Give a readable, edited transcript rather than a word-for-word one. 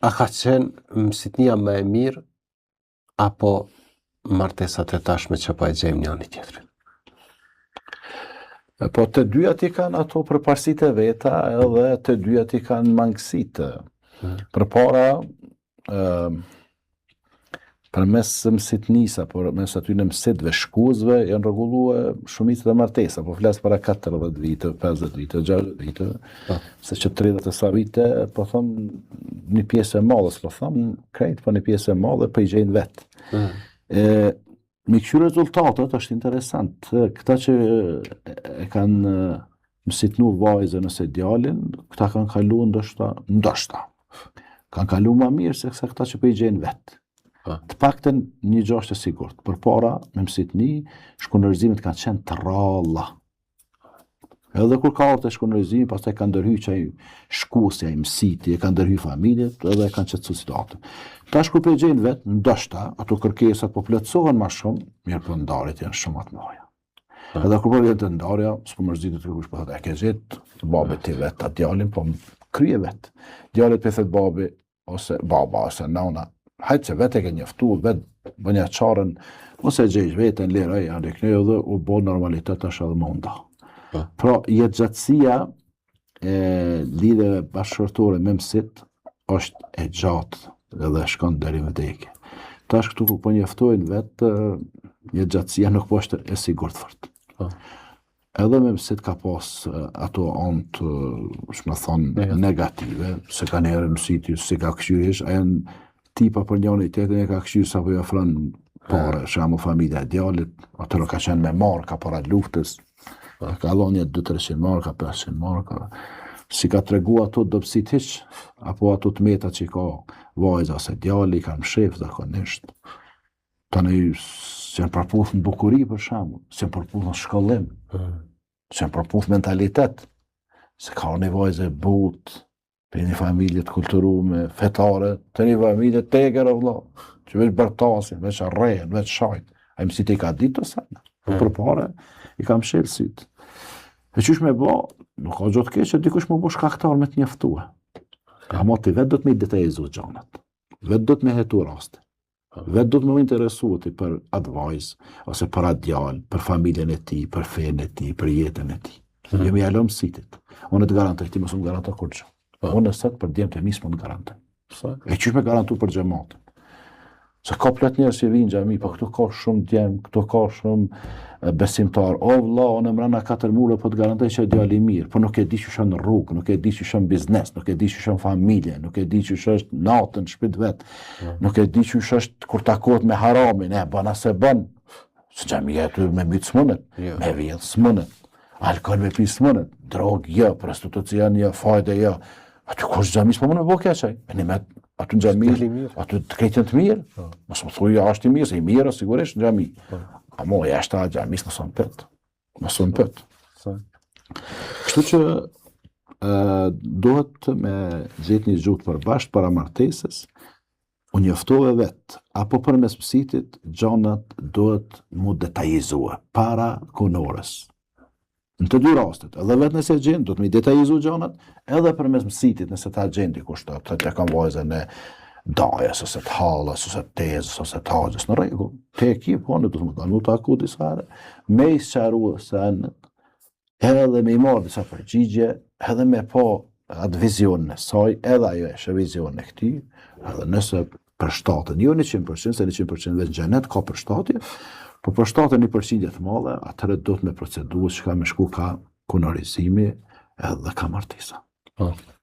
A ka qenë mësitnia më e mirë apo martesat e tashme që po e gjejmë njëri tjetrin? Po të dyjat i kanë ato përparësitë e veta edhe të dyjat i kanë mangësitë. Përpara përmes mësitnisë apo mes aty në mësitëve shkuesve janë rregulluar shumica e martesa, po flas para 40 vite, 50 vite, 60 vite, se që 30 e sa vite, po thon një pjesë e madhe, po thon krejt, po një pjesë e madhe po i gjejnë vetë. Me këto rezultatet është interesant. Këta që e kanë mësitnu vajzën ose djalin, këta kanë kalu ndoshta, kanë kalu më mirë se këta që po i gjejnë vetë. Të paktën një gjë është e sigurt. Përpara me mësitni, shkunërzimet kanë qenë të rralla. Edhe kur ka ardhur te shkunërzimi, pastaj kanë ndërhyr çaj shkuesja i mësiti, e kanë ndërhyr familjet, edhe e kanë çetsu situatën. Tash kur po e gjejnë vetë, ndoshta ato kërkesat po plotësohen më shumë, mirë po ndarjet janë shumë të mëdha. Edhe kur po vjen të ndarja, s'po mërzitet kush po thotë, e ke gjetë babet ti vetë atë djalin, po krye vetë. Djalit po thot babi ose baba ose nana, hajtë që vetë e ke njoftu, vetë bën ja çarën, ose gjej vetën lirë, ja rikneu edhe u bë normalitet tash edhe më nda. Pra, jetëgjatësia e lidhjeve bashkëshortore me mësit është e gjatë edhe shkon deri në vdekje. Tash këtu po njoftojnë vetë, jetëgjatësia nuk po është e sigurt fort. Edhe me mësit ka pas ato anë shme thonë negative, se ka njerë mësiti si ka këshyrish, a janë tipa për njëri tjetrin e ka këshyrë sa po i ofron pare, shamu familja e djalit, atëro ka qenë me marka para luftës, ka dhënë 200-300 marka, 500 marka, si ka tregu ato dobësit hiç, apo ato të meta që ka vajza ose djali, kanë shef zakonisht. Tani s'janë përputh në bukuri për shembull, s'janë përputh në shkollim, s'janë përputh mentalitet, se ka një vajzë e butë, për një familje të kulturume, fetare, të një familje tegër o vëlla, që veç bërtasin, veç arrejën, veç shajt, a i mësit i ka ditë ose për pare, i kam shelë sytë. E qysh me ba, nuk ka gjotë keqe, dikush më bo shkaktar me të njoftuhe. Ama ti vetë do të me i detajizu gjanat, vetë do të me hetu raste, vetë do të me interesu ti për advice, ose për atë djalë, për familjen e ti, për fenë e ti, për jetën e ti. Jemi alo mësitit. Unë të garantoj, ti mësë më garantoj kur gjë. Unë nësët për djemë të misë më në garantoj. E qysh me garantu për gjematin? Se ka plot njerëz që vinë xhami, po këtu ka shumë djemë, këtu ka shumë besimtar. O vëlla, unë mbrana 4 muaj po të garantoj që djali i mirë, po nuk e di që është në rrugë, nuk e di që është në biznes, nuk e di që është në familje, nuk e di që është natën në shtëpi vet, nuk e di që është kur takohet me haramin, bën as e bën. Se xhamia aty me myt smunët, me vjedh smunët, alkool me pi smunët, drogë jo, prostitucion jo, fajde jo. Aty kush xhami s'po mund të bëj kësaj. Ne me aty në xhami, aty të keqen të mirë. Mos më thuaj është i mirë, se i mirë sigurisht në xhami. Amo jashtë xhamis mos son pet. Mos son pet. Kështu që duhet me gjetë një gjuhë përbashkët para martesës, u njoftove vetë, apo përmes mësitit, gjanat duhet mu detajizue para konorës. Në të dy rastet, edhe vetë nëse gjenë, do të mi detajizu gjanat, edhe përmes mësitit nëse ta gjenë dikush të të kanë vajzën e dajes, ose të halës, ose të tezës, ose të hagjës, në rregull. Te ekip, do të më danu të aku disa herë, me i sqaru senet, edhe me i marrë disa përgjigje, edhe me po atë vizionin e saj, edhe ajo e vizionin e këtij, edhe nëse përshtatën, jo 100%, se 100% vetë në xhenet ka përshtatje, po përshtatën 1% të madhe, atëherë do të me procedues që ka me shku ka konorizimi edhe ka martesa.